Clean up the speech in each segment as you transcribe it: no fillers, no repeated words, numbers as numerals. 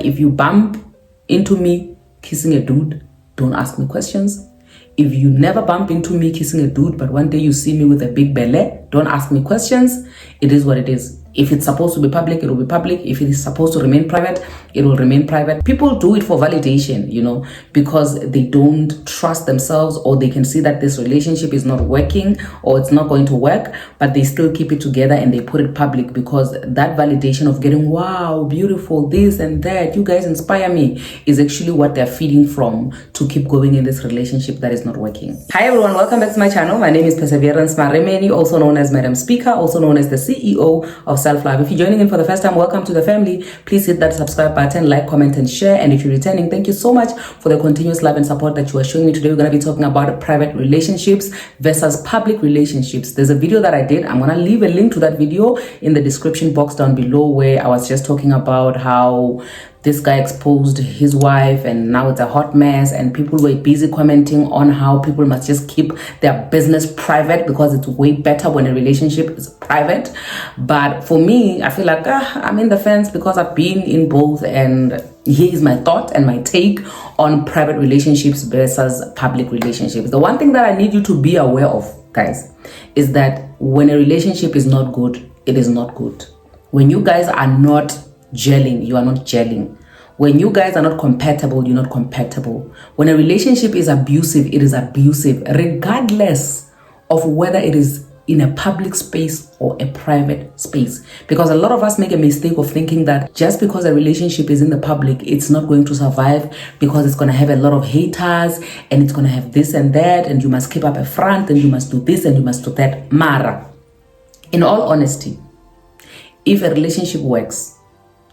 If you bump into me kissing a dude, don't ask me questions. If you never bump into me kissing a dude, but one day you see me with a big belly, don't ask me questions. It is what it is. If it's supposed to be public, it will be public. If it is supposed to remain private, it will remain private. People do it for validation, because they don't trust themselves, or they can see that this relationship is not working or it's not going to work, but they still keep it together and they put it public because that validation of getting, wow, beautiful, this and that, you guys inspire me, is actually what they're feeding from to keep going in this relationship that is not working. Hi everyone, welcome back to my channel. My name is Perseverance Maremeni, also known as Madam Speaker, also known as the CEO of Self-Love. If you're joining in for the first time, welcome to the family. Please hit that subscribe button, like, comment, and share. And if you're returning, thank you so much for the continuous love and support that you are showing me. Today, we're going to be talking about private relationships versus public relationships. There's a video that I did. I'm going to leave a link to that video in the description box down below, where I was just talking about how this guy exposed his wife and now it's a hot mess, and people were busy commenting on how people must just keep their business private because it's way better when a relationship is private. But for me, I feel like I'm in the fence because I've been in both, and here is my thought and my take on private relationships versus public relationships. The one thing that I need you to be aware of, guys, is that when a relationship is not good, it is not good. When you guys are not gelling, you are not gelling. When you guys are not compatible, you're not compatible. When a relationship is abusive, it is abusive, regardless of whether it is in a public space or a private space. Because a lot of us make a mistake of thinking that just because a relationship is in the public, it's not going to survive because it's going to have a lot of haters and it's going to have this and that, and you must keep up a front and you must do this and you must do that. Mara, in all honesty, if a relationship works,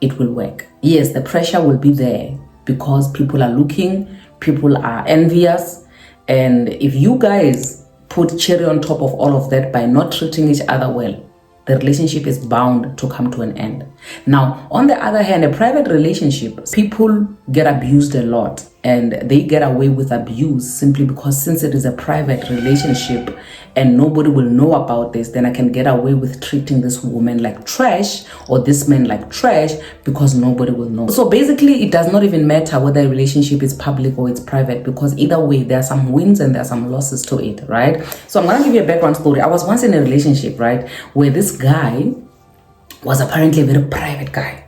it will work. Yes, the pressure will be there because people are looking, people are envious. And if you guys put cherry on top of all of that by not treating each other well, the relationship is bound to come to an end. Now, on the other hand, a private relationship, people get abused a lot, and they get away with abuse simply because since it is a private relationship and nobody will know about this, then I can get away with treating this woman like trash or this man like trash because nobody will know. So basically, it does not even matter whether a relationship is public or it's private, because either way, there are some wins and there are some losses to it, right? So I'm going to give you a background story. I was once in a relationship, right, where this guy was apparently a very private guy.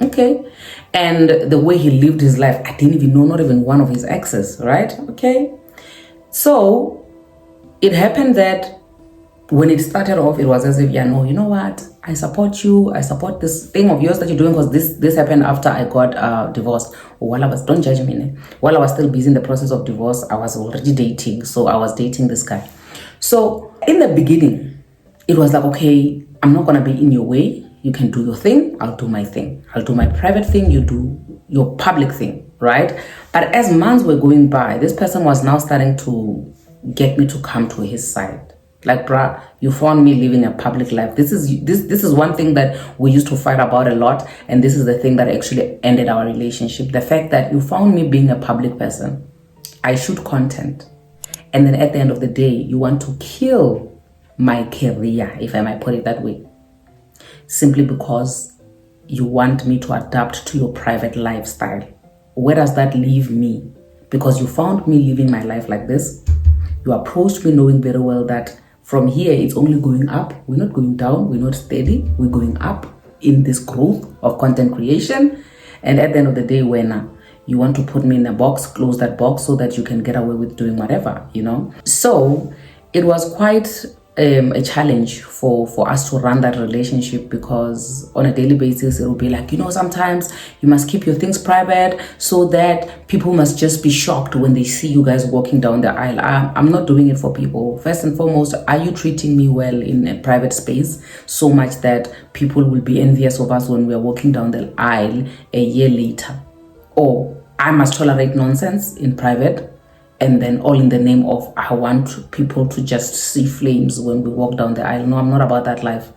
Okay. And the way he lived his life, I didn't even know, not even one of his exes, right? Okay. So it happened that when it started off, it was as if, you know what? I support you. I support this thing of yours that you're doing, because this happened after I got divorced. While I was, don't judge me, while I was still busy in the process of divorce, I was already dating. So I was dating this guy. So in the beginning, it was like, okay, I'm not going to be in your way. You can do your thing, I'll do my thing. I'll do my private thing, you do your public thing, right? But as months were going by, this person was now starting to get me to come to his side. Like, bruh, you found me living a public life. This is one thing that we used to fight about a lot, and this is the thing that actually ended our relationship. The fact that you found me being a public person. I shoot content, and then at the end of the day, you want to kill my career, if I might put it that way, simply because you want me to adapt to your private lifestyle. Where does that leave me? Because you found me living my life like this. You approached me knowing very well that from here, it's only going up. We're not going down. We're not steady. We're going up in this growth of content creation. And at the end of the day, when you want to put me in a box, close that box so that you can get away with doing whatever, So it was quite a challenge for us to run that relationship, because on a daily basis it will be like, sometimes you must keep your things private so that people must just be shocked when they see you guys walking down the aisle. I'm not doing it for people. First and foremost, are you treating me well in a private space so much that people will be envious of us when we're walking down the aisle a year later? Or I must tolerate nonsense in private, and then all in the name of I want people to just see flames when we walk down the aisle. No, I'm not about that life.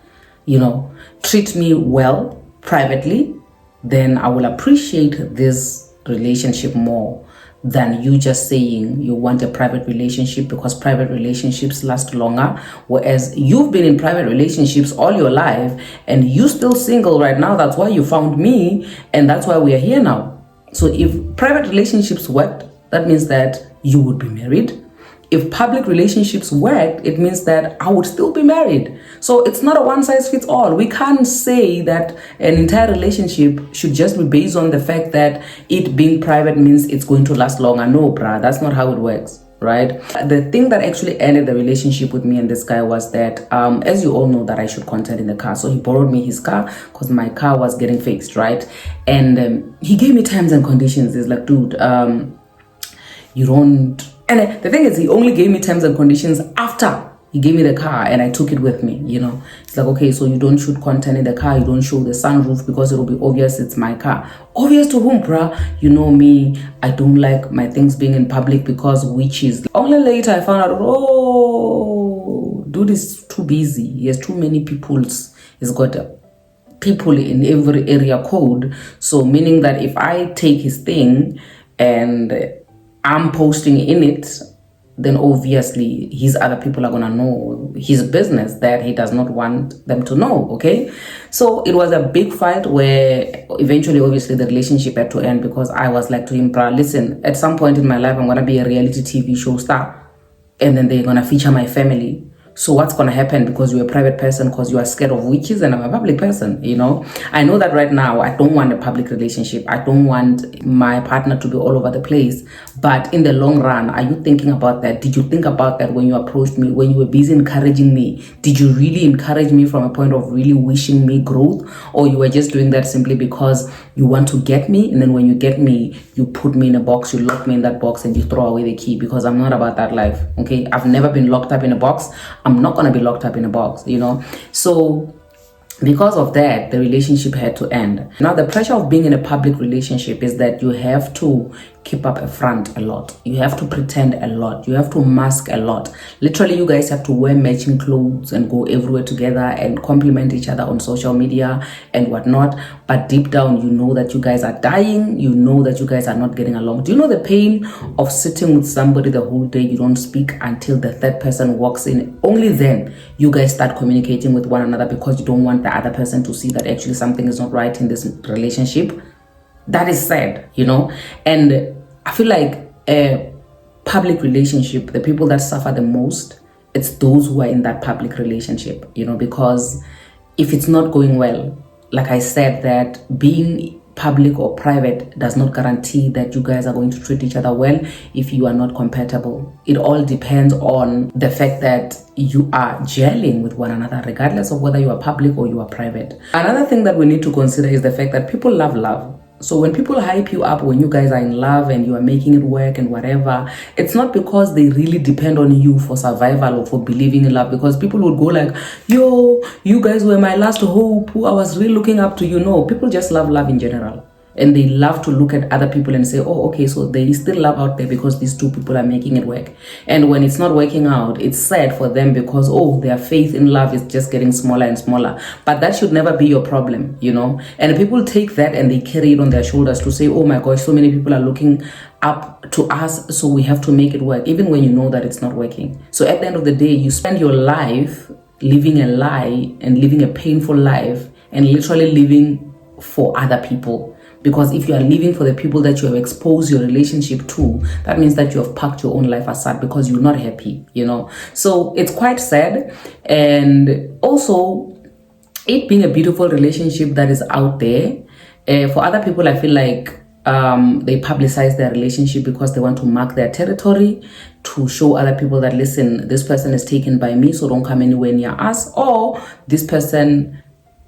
Treat me well privately, then I will appreciate this relationship more than you just saying you want a private relationship, because private relationships last longer, whereas you've been in private relationships all your life and you still single right now. That's why you found me, and that's why we are here now. So if private relationships worked, that means that you would be married. If public relationships worked, it means that I would still be married. So it's not a one size fits all. We can't say that an entire relationship should just be based on the fact that it being private means it's going to last longer. No, bruh, that's not how it works, right? The thing that actually ended the relationship with me and this guy was that, as you all know, that I shoot content in the car. So he borrowed me his car because my car was getting fixed, right? And he gave me terms and conditions. He's like, dude, you don't... And the thing is, he only gave me terms and conditions after he gave me the car and I took it with me, you know. It's like, okay, so you don't shoot content in the car, you don't show the sunroof because it'll be obvious it's my car. Obvious to whom, bruh? You know me, I don't like my things being in public because witches. Only later I found out, oh, dude is too busy. He has too many peoples. He's got people in every area code. So meaning that if I take his thing and I'm posting in it, then obviously his other people are gonna know his business that he does not want them to know, okay? So it was a big fight where eventually, obviously, the relationship had to end because I was like to him, bruh, listen, at some point in my life, I'm gonna be a reality TV show star and then they're gonna feature my family. So what's going to happen because you're a private person, because you are scared of witches and I'm a public person, you know? I know that right now I don't want a public relationship. I don't want my partner to be all over the place. But in the long run, are you thinking about that? Did you think about that when you approached me, when you were busy encouraging me? Did you really encourage me from a point of really wishing me growth? Or you were just doing that simply because you want to get me? And then when you get me, you put me in a box, you lock me in that box and you throw away the key, because I'm not about that life, okay? I've never been locked up in a box. I'm not going to be locked up in a box, you know? So because of that, the relationship had to end. Now, the pressure of being in a public relationship is that you have to keep up a front a lot. You have to pretend a lot. You have to mask a lot. Literally, you guys have to wear matching clothes and go everywhere together and compliment each other on social media and whatnot. But deep down, you know that you guys are dying. You know that you guys are not getting along. Do you know the pain of sitting with somebody the whole day? You don't speak until the third person walks in. Only then you guys start communicating with one another because you don't want the other person to see that actually something is not right in this relationship. That is sad, you know? And I feel like a public relationship, the people that suffer the most, it's those who are in that public relationship, you know, because if it's not going well, like I said, that being public or private does not guarantee that you guys are going to treat each other well if you are not compatible. It all depends on the fact that you are gelling with one another, regardless of whether you are public or you are private. Another thing that we need to consider is the fact that people love love. So when people hype you up when you guys are in love and you are making it work and whatever, it's not because they really depend on you for survival or for believing in love, because people would go like, yo, you guys were my last hope, I was really looking up to you. No, people just love love in general. And they love to look at other people and say, oh, okay, so there is still love out there because these two people are making it work. And when it's not working out, it's sad for them because, oh, their faith in love is just getting smaller and smaller. But that should never be your problem, you know? And people take that and they carry it on their shoulders to say, oh my gosh, so many people are looking up to us, so we have to make it work, even when you know that it's not working. So at the end of the day, you spend your life living a lie and living a painful life and literally living for other people. Because if you are living for the people that you have exposed your relationship to, that means that you have packed your own life aside because you're not happy, you know. So it's quite sad. And also, it being a beautiful relationship that is out there, for other people, I feel like they publicize their relationship because they want to mark their territory, to show other people that, listen, this person is taken by me, so don't come anywhere near us. Or this person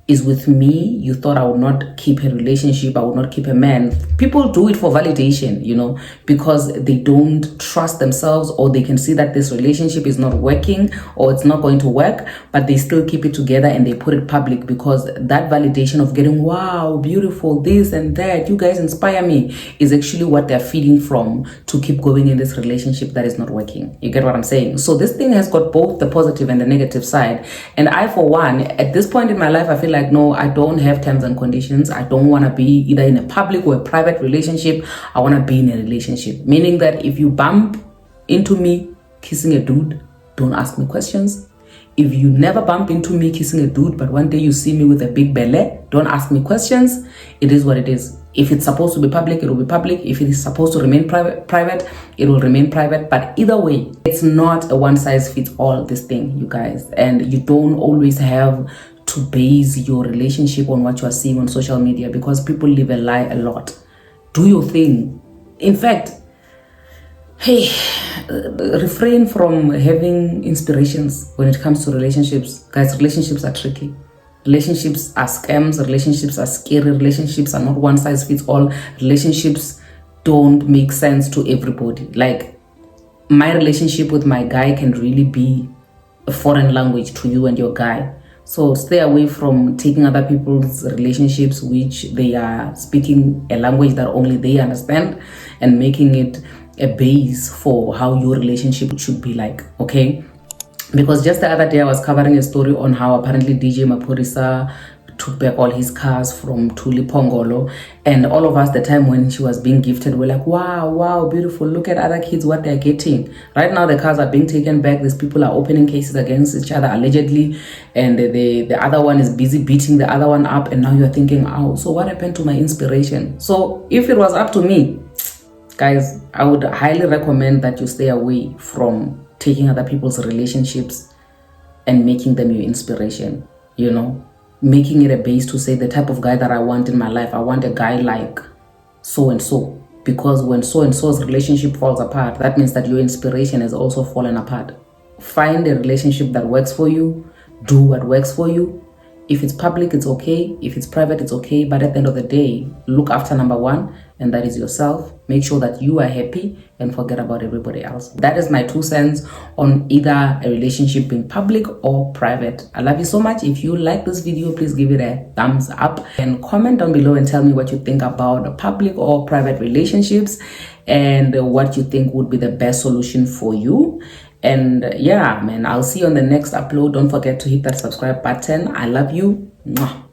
is with me, you thought I would not keep a relationship, I would not keep a man. People do it for validation, you know, because they don't trust themselves, or they can see that this relationship is not working or it's not going to work, but they still keep it together and they put it public because that validation of getting, wow, beautiful, this and that, you guys inspire me, is actually what they're feeding from to keep going in this relationship that is not working. You get what I'm saying? So this thing has got both the positive and the negative side. And I, for one, at this point in my life, I feel like, no, I don't have terms and conditions. I don't want to be either in a public or a private relationship. I want to be in a relationship. Meaning that if you bump into me kissing a dude, don't ask me questions. If you never bump into me kissing a dude, but one day you see me with a big belly, don't ask me questions. It is what it is. If it's supposed to be public, it will be public. If it is supposed to remain private, it will remain private. But either way, it's not a one-size-fits-all, this thing, you guys. And you don't always have to base your relationship on what you are seeing on social media, because people live a lie a lot. Do your thing. In fact, hey, refrain from having inspirations when it comes to relationships. Guys, relationships are tricky. Relationships are scams. Relationships are scary. Relationships are not one size fits all. Relationships don't make sense to everybody. Like, my relationship with my guy can really be a foreign language to you and your guy. So stay away from taking other people's relationships, which they are speaking a language that only they understand, and making it a base for how your relationship should be like, okay? Because just the other day I was covering a story on how apparently DJ Maphorisa took back all his cars from Tuli Pongolo, and all of us, the time when she was being gifted, were like, wow, beautiful, look at other kids, what they're getting. Right now the cars are being taken back. These people are opening cases against each other allegedly, and the other one is busy beating the other one up, and now you're thinking, oh, so what happened to my inspiration? So if it was up to me, guys, I would highly recommend that you stay away from taking other people's relationships and making them your inspiration, you know, making it a base to say the type of guy that I want in my life. I want a guy like so and so, because when so and so's relationship falls apart, that means that your inspiration has also fallen apart. Find a relationship that works for you. Do what works for you. If it's public, it's okay. If it's private, it's okay. But at the end of the day, look after number one, and that is yourself. Make sure that you are happy and forget about everybody else. That is my 2 cents on either a relationship being public or private. I love you so much. If you like this video, please give it a thumbs up and comment down below and tell me what you think about public or private relationships, and what you think would be the best solution for you. And yeah, man, I'll see you on the next upload. Don't forget to hit that subscribe button. I love you. Mwah.